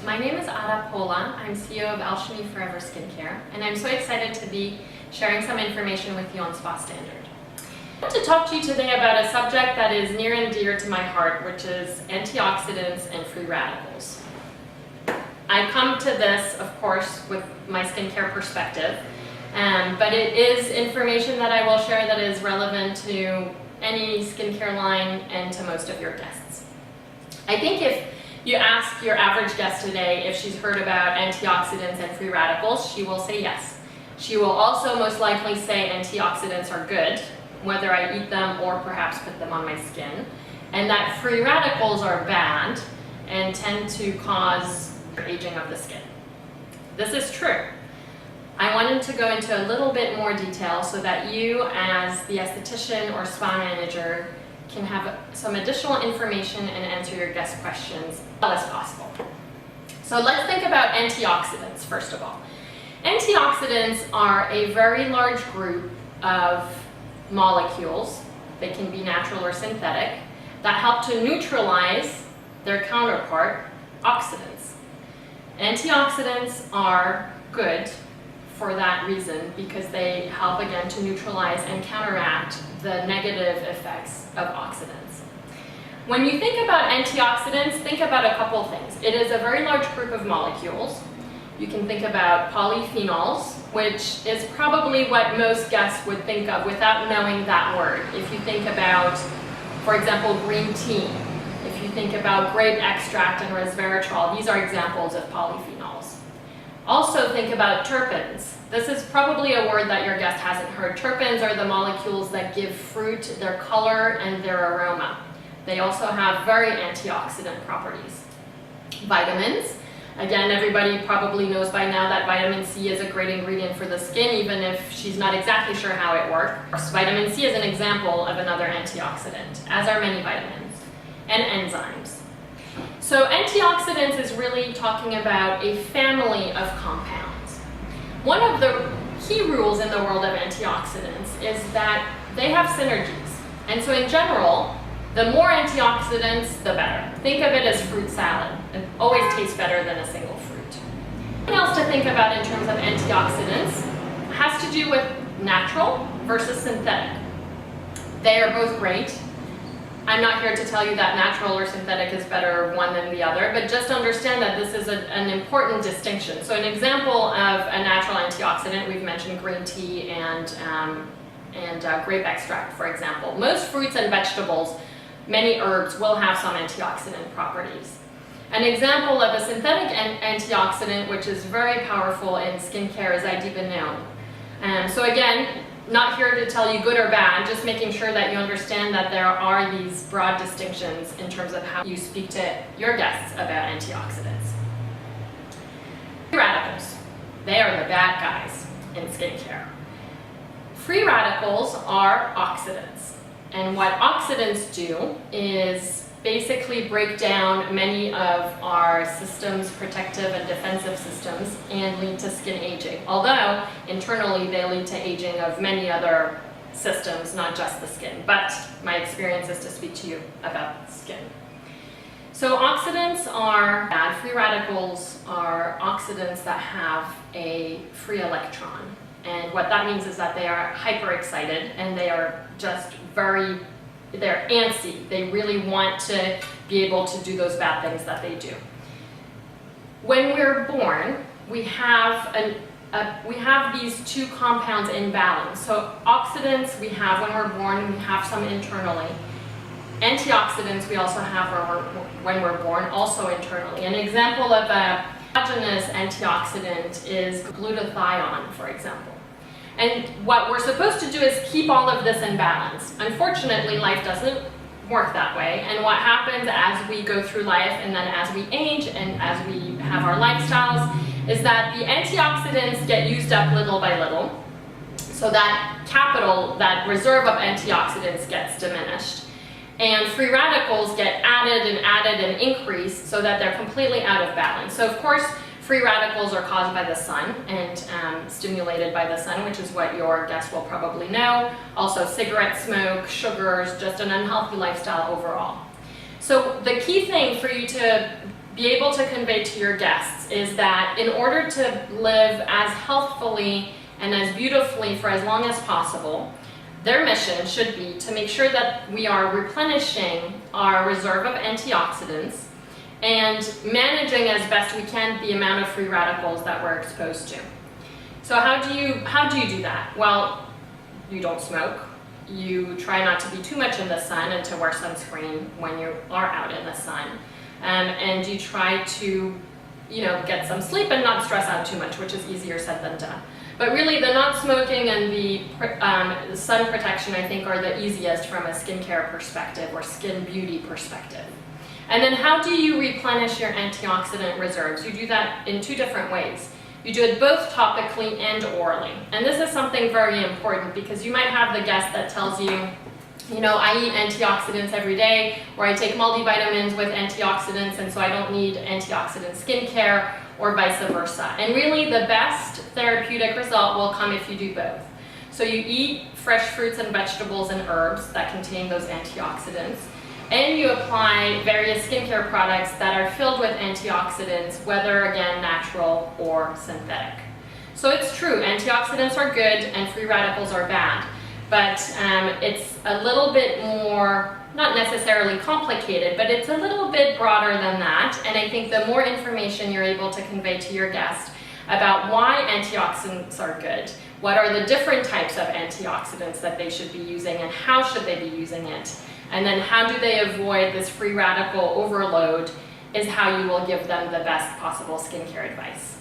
My name is Luigi Polla. I'm CEO of Alchimie Forever Skincare, and I'm so excited to be sharing some information with you on Spa Standard. I want to talk to you today about a subject that is near and dear to my heart, which is antioxidants and free radicals. I come to this, of course, with my skincare perspective, but it is information that I will share that is relevant to any skincare line and to most of your guests. I think if you ask your average guest today if she's heard about antioxidants and free radicals, she will say yes. She will also most likely say antioxidants are good, whether I eat them or perhaps put them on my skin, and that free radicals are bad and tend to cause aging of the skin. This is true. I wanted to go into a little bit more detail so that you, as the esthetician or spa manager, can have some additional information and answer your guest questions as well as possible. So let's think about antioxidants first of all. Antioxidants are a very large group of molecules, they can be natural or synthetic, that help to neutralize their counterpart, oxidants. Antioxidants are good for that reason because they help again to neutralize and counteract the negative effects of oxidants. When you think about antioxidants, think about a couple things. It is a very large group of molecules. You can think about polyphenols, which is probably what most guests would think of without knowing that word. If you think about, for example, green tea, if you think about grape extract and resveratrol, these are examples of polyphenols. Also think about terpenes. This is probably a word that your guest hasn't heard. Terpenes are the molecules that give fruit their color and their aroma. They also have very antioxidant properties. Vitamins. Again, everybody probably knows by now that vitamin C is a great ingredient for the skin, even if she's not exactly sure how it works. Vitamin C is an example of another antioxidant, as are many vitamins, and enzymes. So antioxidants is really talking about a family of compounds. One of the key rules in the world of antioxidants is that they have synergies. And so in general, the more antioxidants, the better. Think of it as fruit salad. It always tastes better than a single fruit. Something else to think about in terms of antioxidants has to do with natural versus synthetic. They are both great. I'm not here to tell you that natural or synthetic is better one than the other, but just understand that this is an important distinction. So an example of a natural antioxidant, we've mentioned green tea and grape extract, for example. Most fruits and vegetables, many herbs, will have some antioxidant properties. An example of a synthetic antioxidant, which is very powerful in skincare, is adiponone. So again, not here to tell you good or bad, just making sure that you understand that there are these broad distinctions in terms of how you speak to your guests about antioxidants. Free radicals. They are the bad guys in skincare. Free radicals are oxidants. And what oxidants do is basically break down many of our systems, protective and defensive systems, and lead to skin aging. Although internally they lead to aging of many other systems, not just the skin. But my experience is to speak to you about skin. So oxidants are bad. Free radicals are oxidants that have a free electron. And what that means is that they are hyperexcited and they are just they're antsy. They really want to be able to do those bad things that they do. When we're born, we have these two compounds in balance. So oxidants we have when we're born, we have some internally. Antioxidants we also have when we're born, also internally. An example of a endogenous antioxidant is glutathione, for example. And what we're supposed to do is keep all of this in balance. Unfortunately, life doesn't work that way. And what happens as we go through life and then as we age and as we have our lifestyles is that the antioxidants get used up little by little. So that capital, that reserve of antioxidants gets diminished. And free radicals get added and increased so that they're completely out of balance. So of course, free radicals are caused by the sun and stimulated by the sun, which is what your guests will probably know. Also cigarette smoke, sugars, just an unhealthy lifestyle overall. So the key thing for you to be able to convey to your guests is that in order to live as healthfully and as beautifully for as long as possible, their mission should be to make sure that we are replenishing our reserve of antioxidants and managing as best we can the amount of free radicals that we're exposed to. So how do you do that? Well, you don't smoke. You try not to be too much in the sun and to wear sunscreen when you are out in the sun. And you try to, get some sleep and not stress out too much, which is easier said than done. But really, the not smoking and the sun protection, I think, are the easiest from a skincare perspective or skin beauty perspective. And then how do you replenish your antioxidant reserves? You do that in two different ways. You do it both topically and orally. And this is something very important because you might have the guest that tells you, I eat antioxidants every day, or I take multivitamins with antioxidants, and so I don't need antioxidant skincare, or vice versa. And really, the best therapeutic result will come if you do both. So you eat fresh fruits and vegetables and herbs that contain those antioxidants, and you apply various skincare products that are filled with antioxidants, whether, again, natural or synthetic. So it's true, antioxidants are good and free radicals are bad, but it's a little bit more, not necessarily complicated, but it's a little bit broader than that. And I think the more information you're able to convey to your guest about why antioxidants are good, what are the different types of antioxidants that they should be using and how should they be using it, and then how do they avoid this free radical overload, is how you will give them the best possible skincare advice.